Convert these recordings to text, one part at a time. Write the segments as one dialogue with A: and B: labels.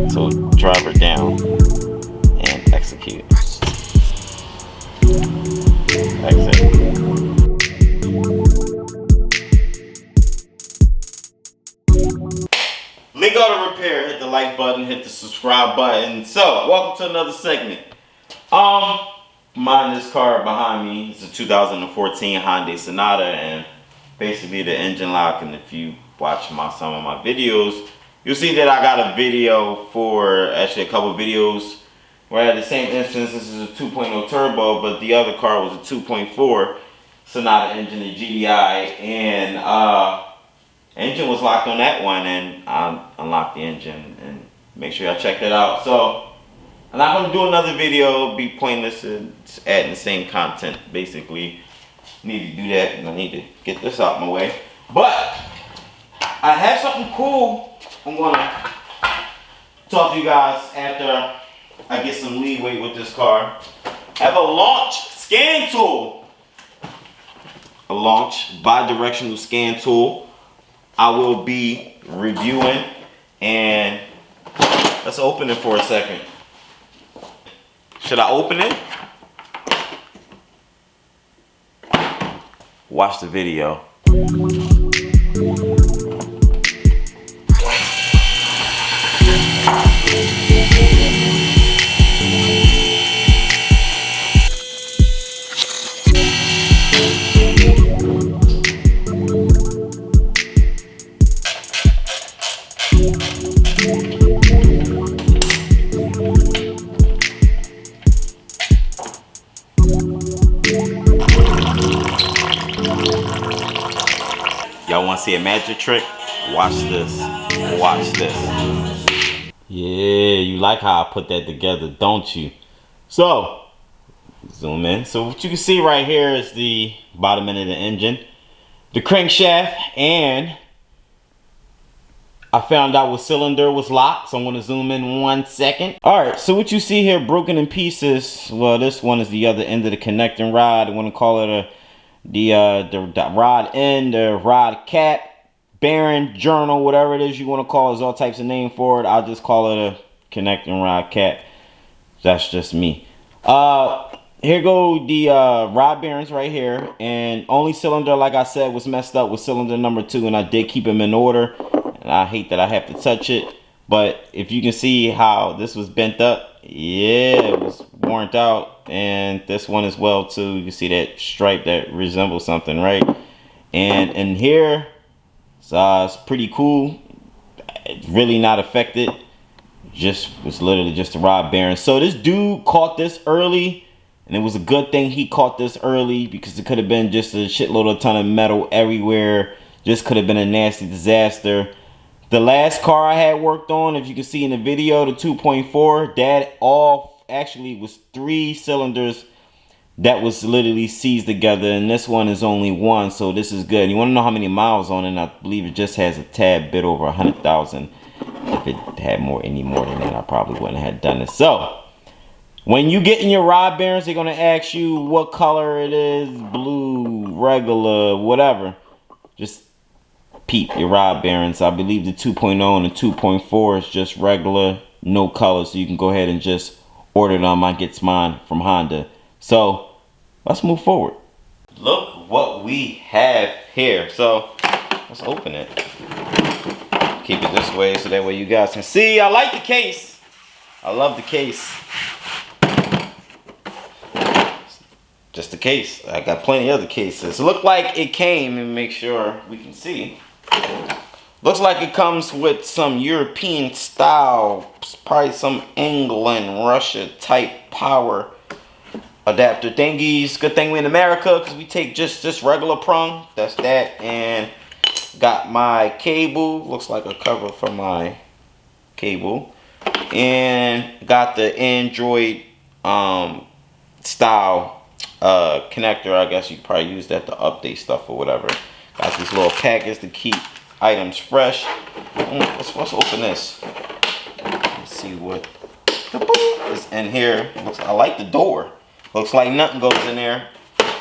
A: So driver down and execute. Exit. Leekautorepair, hit the like button, hit the subscribe button. So, welcome to another segment. Mine, this car behind me is a 2014 Hyundai Sonata, and basically the engine lock. And if you watch some of my videos, you'll see that I got a video for, actually a couple videos, where at the same instance, this is a 2.0 turbo, but the other car was a 2.4 Sonata engine, a GDI, and engine was locked on that one, and I unlocked the engine, and make sure y'all check that out. So I'm not going to do another video, be pointless and adding the same content. Basically, need to do that, and I need to get this out my way. But I have something cool I'm going to talk to you guys after I get some leeway with this car. I have a launch scan tool. A launch bi-directional scan tool I will be reviewing, and let's open it for a second. Should I open it? Watch the video. Y'all want to see a magic trick? Watch this. Watch this. Yeah, you like how I put that together, don't you? So, zoom in. So what you can see right here is the bottom end of the engine, the crankshaft, and I found out what cylinder was locked, so I'm going to zoom in 1 second. Alright, so what you see here broken in pieces, well, this one is the other end of the connecting rod. I want to call it the rod end, the rod cap, bearing, journal, whatever it is you want to call it. There's all types of name for it. I'll just call it a connecting rod cap. That's just me. Here go the rod bearings right here, and only cylinder, like I said, was messed up with cylinder number 2, and I did keep them in order, and I hate that I have to touch it. But if you can see how this was bent up, yeah, it was worn out, and this one as well too. You can see that stripe that resembles something, right? And in here, so it's pretty cool. It's really not affected. Just was literally just a rod bearing. So this dude caught this early, and it was a good thing he caught this early, because it could have been just a shitload of ton of metal everywhere. Just could have been a nasty disaster. The last car I had worked on, if you can see in the video, the 2.4, that all actually was 3 cylinders that was literally seized together, and this one is only 1, so this is good. You want to know how many miles on it? And I believe it just has a tad bit over 100,000. If it had any more than that, I probably wouldn't have done it. So when you get in your rod bearings, they're going to ask you what color it is, blue, regular, whatever. Just peep your rod bearings. I believe the 2.0 and the 2.4 is just regular, no color, so you can go ahead and just order them. I get mine from Honda. So let's move forward. Look what we have here. So let's open it. Keep it this way so that way you guys can see. I like the case. I love the case. Just the case. I got plenty of other cases. Look like it came, and make sure we can see. Looks like it comes with some European style, probably some England, Russia type power adapter thingies. Good thing we're in America, because we take just this regular prong. That's that. And got my cable. Looks like a cover for my cable. And got the Android style connector. I guess you probably use that to update stuff or whatever. Got these little packets to keep items fresh. Let's open this. Let's see what is in here. I like the door. Looks like nothing goes in there.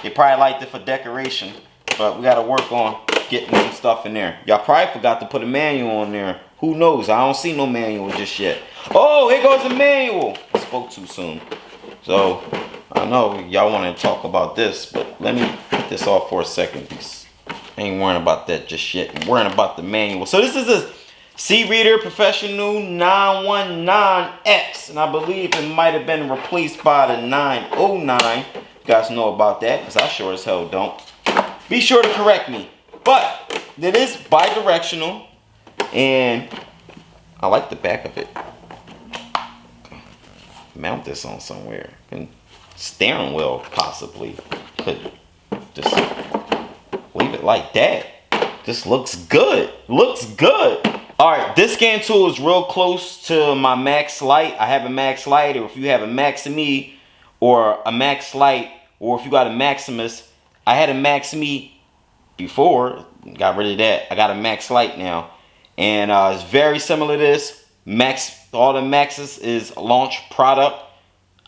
A: They probably liked it for decoration, but we got to work on getting some stuff in there. Y'all probably forgot to put a manual on there. Who knows? I don't see no manual just yet. Oh, here goes the manual. I spoke too soon. So, I know y'all want to talk about this, but let me put this off for a second. I ain't worrying about that just yet. I'm worrying about the manual. So this is a C-Reader Professional 919X, and I believe it might have been replaced by the 909. You guys know about that, because I sure as hell don't. Be sure to correct me. But it is bi-directional, and I like the back of it. Mount this on somewhere. And steering wheel, possibly. Could just leave it like that. This looks good. Looks good. Alright, this scan tool is real close to my Max Lite. I have a Max Lite, or if you have a Max-Me or a Max Lite, or if you got a Maximus. I had a Max-Me before, got rid of that. I got a Max Lite now. And it's very similar to this. All the Maxes is launch product.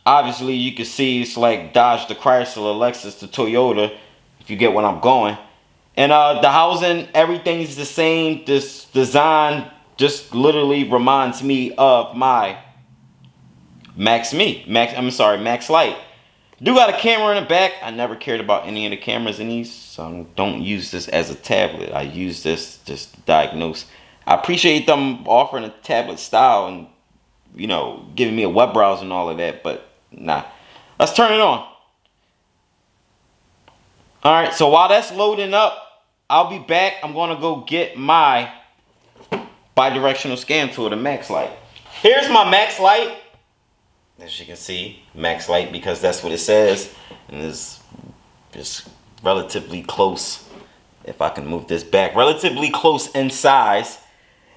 A: Obviously, you can see it's like Dodge to Chrysler, Lexus to Toyota, if you get what I'm going. And the housing, everything's the same. This design just literally reminds me of my Max Lite. Do got a camera in the back. I never cared about any of the cameras in these, so I don't use this as a tablet. I use this just to diagnose. I appreciate them offering a tablet style and, you know, giving me a web browser and all of that, but nah. Let's turn it on. Alright, so while that's loading up, I'll be back. I'm going to go get my bidirectional scan tool, the Max Lite. Here's my Max Lite. As you can see, Max Lite, because that's what it says. And it's just relatively close, if I can move this back, relatively close in size.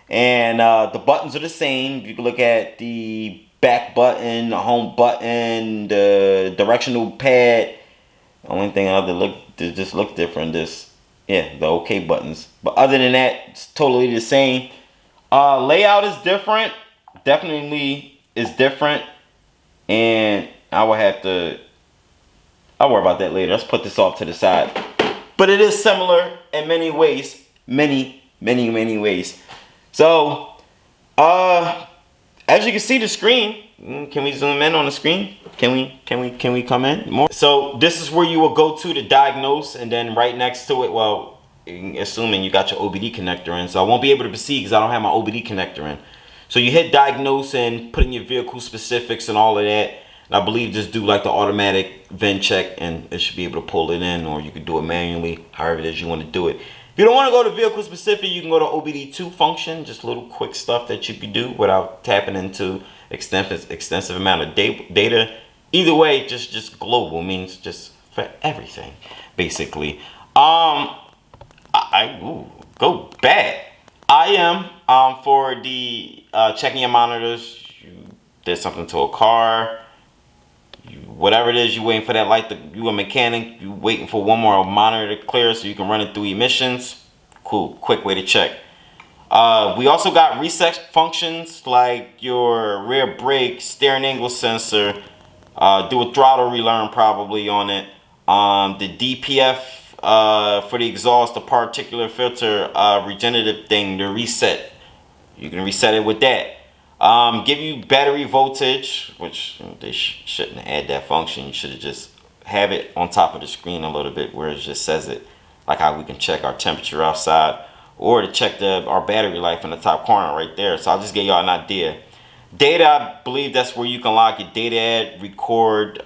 A: And the buttons are the same. You can look at the back button, the home button, the directional pad. The only thing they just look different. The OK buttons. But other than that, it's totally the same. Layout is different. Definitely is different. And I'll worry about that later. Let's put this off to the side. But it is similar in many ways. Many ways. So, as you can see the screen, can we zoom in on the screen? Can we come in more? So this is where you will go to diagnose, and then right next to it, well, assuming you got your OBD connector in, so I won't be able to proceed because I don't have my OBD connector in. So you hit diagnose and put in your vehicle specifics and all of that. And I believe just do like the automatic VIN check and it should be able to pull it in, or you can do it manually, however it is you want to do it. If you don't want to go to vehicle specific, you can go to OBD2 function, just little quick stuff that you can do without tapping into extensive amount of data. Either way, just global means just for everything, basically. Go back. I am for the checking your monitors. You did something to a car. Whatever it is, you waiting for that light. You a mechanic. You waiting for one more monitor to clear so you can run it through emissions. Cool, quick way to check. We also got reset functions like your rear brake, steering angle sensor. Do a throttle relearn probably on it. The DPF for the exhaust, the particulate filter regenerative thing, the reset. You can reset it with that. Give you battery voltage, which they shouldn't add that function. You should have just have it on top of the screen a little bit where it just says it, like how we can check our temperature outside, or to check our battery life in the top corner right there. So I'll just give y'all an idea. Data, I believe that's where you can log your data at, record.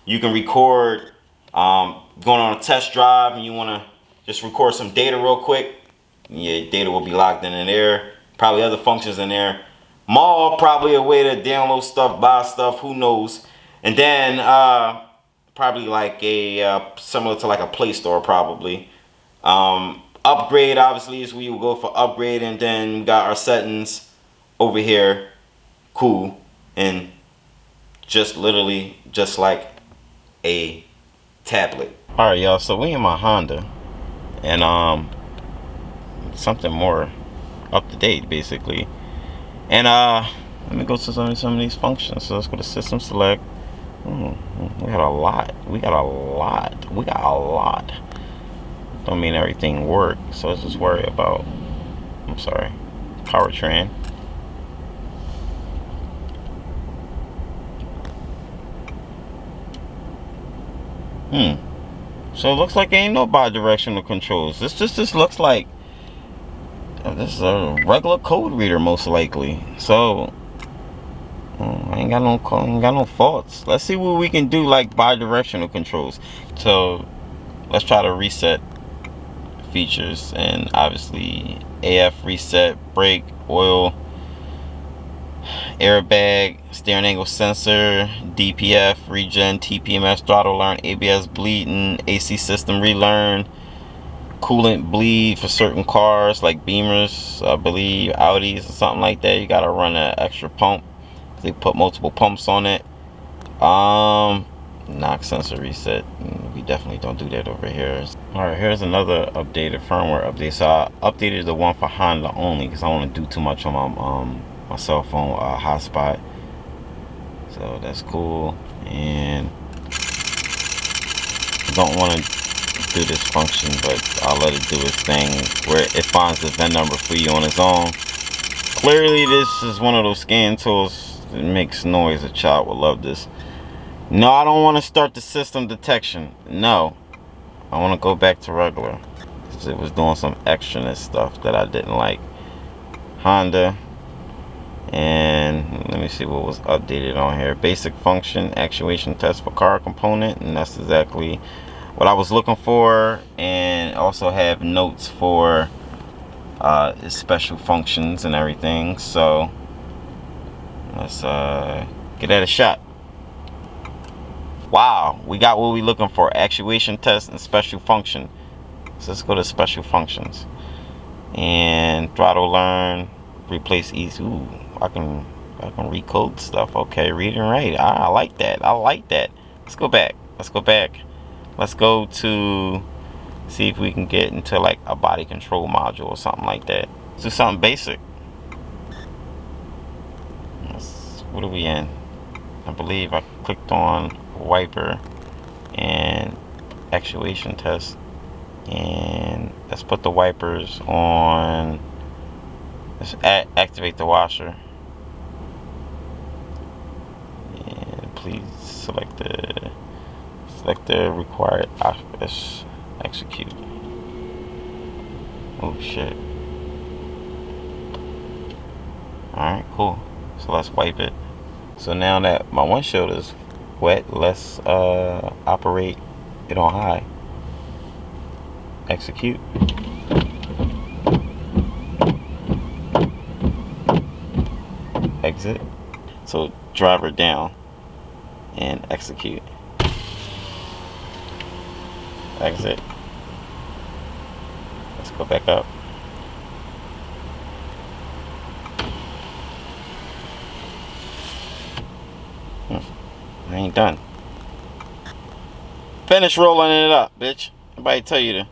A: You can record going on a test drive and you want to just record some data real quick. Yeah, data will be logged in there. Probably other functions in there. Mall, probably a way to download stuff, buy stuff, who knows. And then probably like a similar to like a Play Store probably. Upgrade obviously is where you will go for upgrade, and then we got our settings over here. Cool. And just literally just like a tablet. Alright y'all, so we in my Honda, and something more up to date basically. And let me go to some of these functions. So let's go to system select. We got a lot. don't mean everything work. So let's just worry about, I'm sorry, powertrain. So it looks like ain't no bi-directional controls. This just looks like this is a regular code reader most likely. So I ain't got no faults. Let's see what we can do like bi-directional controls. So let's try to reset features, and obviously AF reset, brake, oil, airbag, steering angle sensor, DPF, regen, TPMS, throttle learn, ABS bleeding, AC system relearn, coolant bleed for certain cars like Beamers, I believe Audis or something like that. You gotta run an extra pump. They put multiple pumps on it. Knock sensor reset. We definitely don't do that over here. Alright, here's another updated firmware update. So I updated the one for Honda only because I don't want to do too much on my cell phone hotspot. So that's cool. And I don't want to do this function, but I'll let it do its thing where it finds the VIN number for you on its own. Clearly this is one of those scan tools that makes noise. A child will love this. No, I don't want to start the system detection. No, I want to go back to regular because it was doing some extraness stuff that I didn't like. Honda. And let me see what was updated on here. Basic function actuation test for car component, and that's exactly what I was looking for. And also have notes for its special functions and everything. So let's get at a shot. Wow, we got what we looking for: actuation test and special function. So let's go to special functions and throttle learn, replace ease. Ooh, I can recode stuff. Okay, read and write. I like that. I like that. Let's go back. Let's go back. Let's go to see if we can get into like a body control module or something like that. Let's do something basic. What are we in? I believe I clicked on wiper and actuation test, and let's put the wipers on. Let's activate the washer, and please select the required office. Execute. Oh shit. Alright, cool. So let's wipe it. So now that my windshield is wet, let's operate it on high. Execute. Exit. So driver down and execute. Exit. Let's go back up. I ain't done. Finish rolling it up, bitch. Nobody tell you to.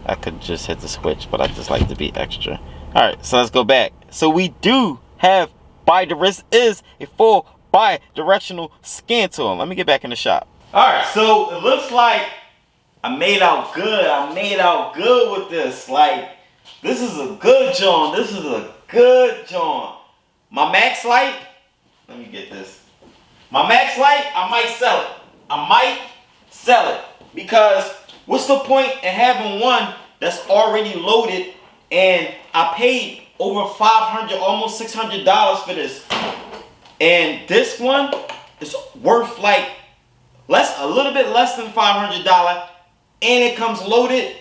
A: I could just hit the switch, but I just like to be extra. Alright, so let's go back. So we do have bi-directional, is a full bi-directional scan tool. Let me get back in the shop. Alright, so it looks like I made out good. I made out good with this. Like, this is a good joint. This is a good joint. My max light, let me get this. My max light, I might sell it. I might sell it. Because what's the point in having one that's already loaded, and I paid over $500, almost $600 for this. And this one is worth like a little bit less than $500, and it comes loaded,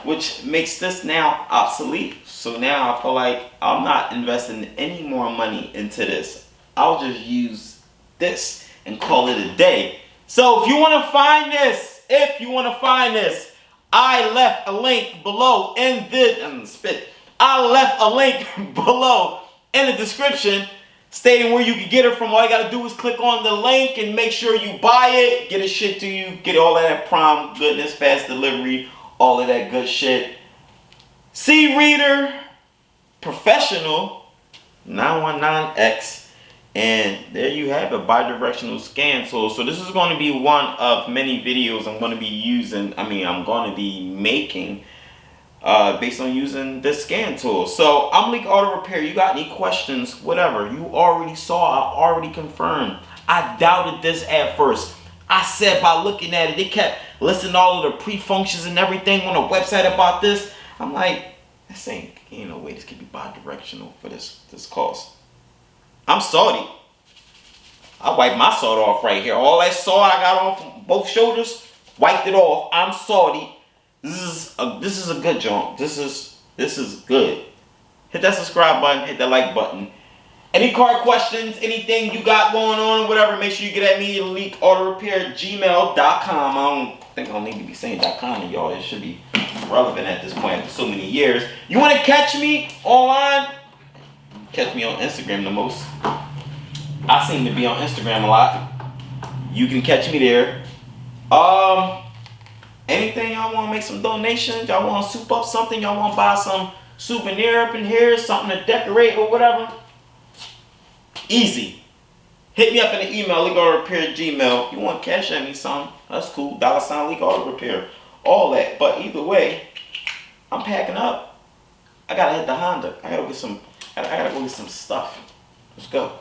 A: which makes this now obsolete. So now I feel like I'm not investing any more money into this. I'll just use this and call it a day. So if you want to find this, I left a link below in the I left a link below in the description stating where you can get it from. All you gotta do is click on the link and make sure you buy it, get it shipped to you, get all of that prime goodness, fast delivery, all of that good shit. C-Reader Professional 919X And there you have it, bidirectional scan tool. So this is going to be one of many videos I'm going to be using. I'm going to be making based on using this scan tool. So I'm Leekautorepair. You got any questions? Whatever. You already saw. I already confirmed. I doubted this at first. I said by looking at it, they kept listing all of the pre-functions and everything on the website about this. I'm like, this ain't no way this could be bidirectional for this cost. I'm salty. I wiped my salt off right here. All that salt I got off both shoulders, wiped it off. I'm salty. This is a good joint. This is good. Hit that subscribe button. Hit that like button. Any car questions, anything you got going on or whatever, make sure you get at me at leekautorepair@gmail.com. I don't think I need to be saying .com to y'all. It should be relevant at this point after so many years. You want to catch me online? Catch me on Instagram the most. I seem to be on Instagram a lot. You can catch me there. Anything y'all want to make some donations? Y'all want to soup up something? Y'all want to buy some souvenir up in here? Something to decorate or whatever? Easy. Hit me up in the email, Leekautorepair@gmail. You want to cash at me something? That's cool. $ Leekautorepair. All that. But either way, I'm packing up. I gotta hit the Honda. I gotta go get some stuff. Let's go.